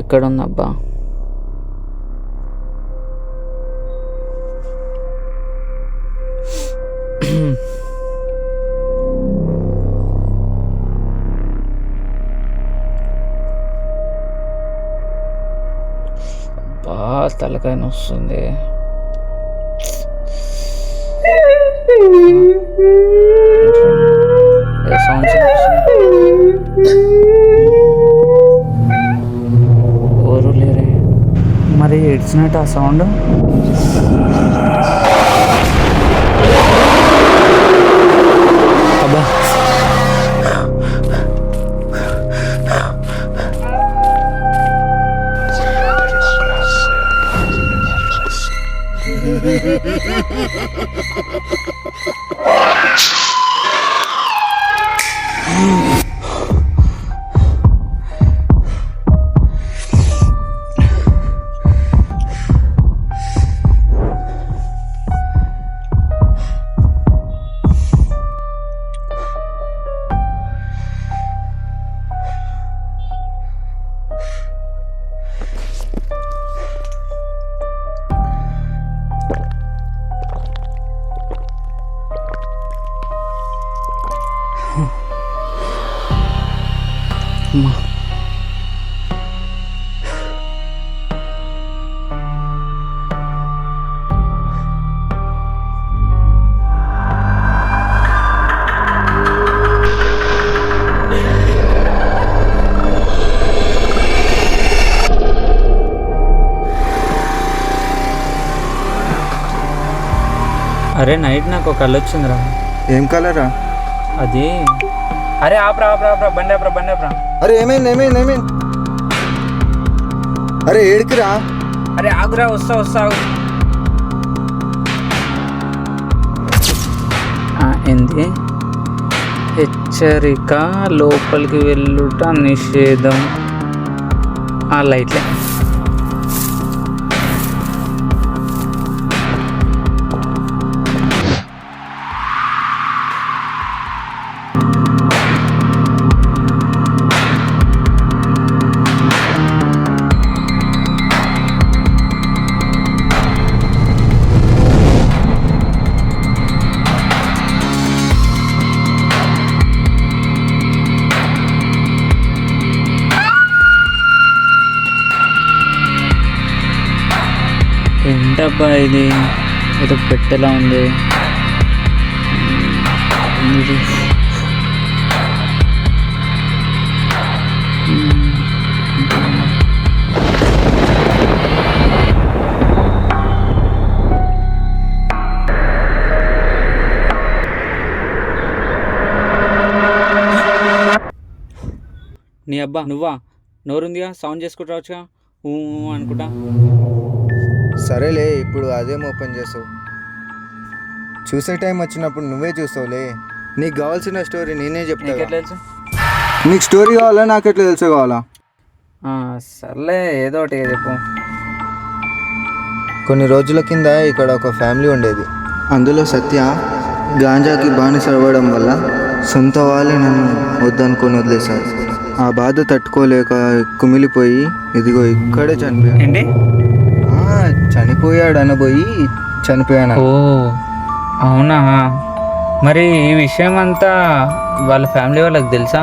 ఎక్కడుందబ్బా? అబ్బా, తలకాయ నొస్తుంది. సౌండ్స్ ఎవరు లేరే. మరి ఏడ్చినట్టు ఆ సౌండ్. అబ్బా, అమ్మా. అరే నైట్ నాకు ఒక కళ్ళు వచ్చిందిరా. ఏం కలరా? అది అరే ఆపరా ఆపరా ఆపరా, బండి ఆపరా బండి ఆపరా. అరే ఏమైంది ఏమైంది ఏమైంది? అరే ఏడికిరా? అరే ఆగురా, వస్తా వస్తా ఆగు. ఏంది? హెచ్చరిక, లోపలికి వెళ్ళుట నిషేధం. ఆ లైట్లే. ఏంటబ్బా ఇది? ఏదో పెట్టెలా ఉంది. ఇది నీ అబ్బా నువ్వా? నోరుందిగా, సౌండ్ చేసుకుంటూ రావచ్చుగా. అనుకుంటా. సరేలే, ఇప్పుడు అదేం ఓపెన్ చేసావు? చూసే టైం వచ్చినప్పుడు నువ్వే చూస్తావులే. నీకు కావాల్సిన స్టోరీ నేనే చెప్తా. ఎట్లా తెలుసు? నీకు స్టోరీ కావాలా, నాకు ఎట్లా తెలుసు కావాలా? సర్లే, ఏదో ఒకటి చెప్పు. కొన్ని రోజుల కింద ఇక్కడ ఒక ఫ్యామిలీ ఉండేది. అందులో సత్య గాంజాకి బానిస అవ్వడం వల్ల సొంత వాళ్ళే నన్ను వద్దనుకొని వదిలేశారు. ఆ బాధ తట్టుకోలేక కుమిలిపోయి ఇదిగో ఇక్కడే చనిపోయాడు. ఏంటి? చనిపోయాడు అనబోయి చనిపోయాను. ఓ అవునా? మరి ఈ విషయం అంతా వాళ్ళ ఫ్యామిలీ వాళ్ళకి తెలుసా?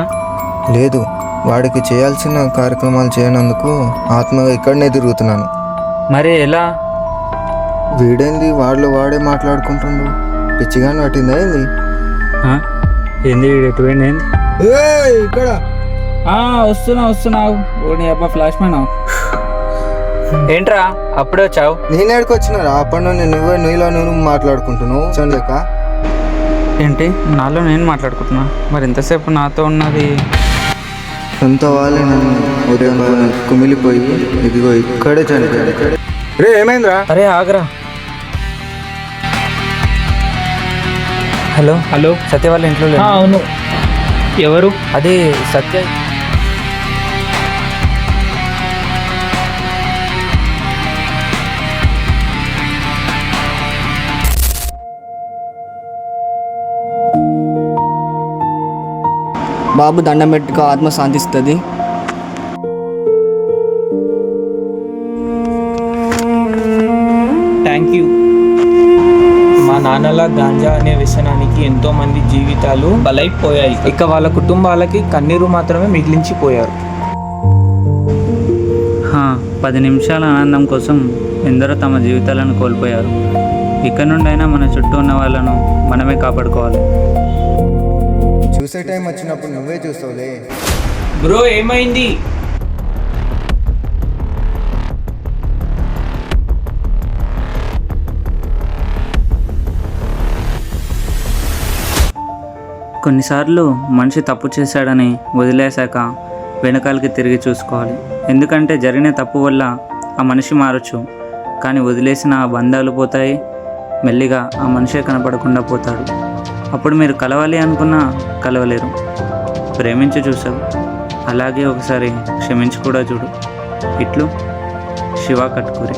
లేదు, వాడికి చేయాల్సిన కార్యక్రమాలు చేయనందుకు ఆత్మగా ఇక్కడనే తిరుగుతున్నాను. మరి ఎలా? వీడేంది వాళ్ళు వాడే మాట్లాడుకుంటుండు? పిచ్చిగాని పట్టిందా ఏంది? ఏంది ఎటువంటి? ఏంది ఇక్కడ వస్తున్నావు. ఓడి అబ్బా, ఫ్లాష్ మ్యాన్. ఏంట్రా అప్పుడే వచ్చావు? నేను ఎక్కడికి వచ్చినారా? అప్పటి నుండి నీలో నువ్వు మాట్లాడుకుంటున్నావు చూడలేక. ఏంటి నాలో నేను మాట్లాడుకుంటున్నా? మరి ఇంతసేపు నాతో ఉన్నది సొంత వాళ్ళే నన్ను ఉదయం కుమిలిపోయి ఇదిగో ఇక్కడే చనిపోయాడు. రే ఏమైందిరా? అరే ఆగరా. హలో హలో, సత్య వాళ్ళ ఇంట్లో లేదు? అవును. ఎవరు? అది సత్య. బాబు దండం పెట్టుకో, ఆత్మ శాంతిస్తుంది. Thank you. మా నాన్నల గాంజా అనే వ్యసనానికి ఎంతోమంది జీవితాలు బలైపోయాయి. ఇక వాళ్ళ కుటుంబాలకి కన్నీరు మాత్రమే మిగిలించిపోయారు. 10 నిమిషాల ఆనందం కోసం ఎందరో తమ జీవితాలను కోల్పోయారు. ఇక నుండైనా మన చుట్టూ ఉన్న వాళ్ళను మనమే కాపాడుకోవాలి. చూసే టైం వచ్చినప్పుడు నువ్వే చూస్తావులే. బ్రో ఏమైంది? కొన్నిసార్లు మనిషి తప్పు చేశాడని వదిలేశాక వెనకాలకి తిరిగి చూసుకోవాలి. ఎందుకంటే జరిగిన తప్పు వల్ల ఆ మనిషి మారచ్చు, కానీ వదిలేసిన ఆ బంధాలు పోతాయి. మెల్లిగా ఆ మనిషే కనపడకుండా పోతాడు. అప్పుడు మీరు కలవాలి అనుకున్నా కలవలేరు. ప్రేమించి చూసావు, అలాగే ఒకసారి క్షమించి కూడా చూడు. ఇట్లు శివ కట్కూరి.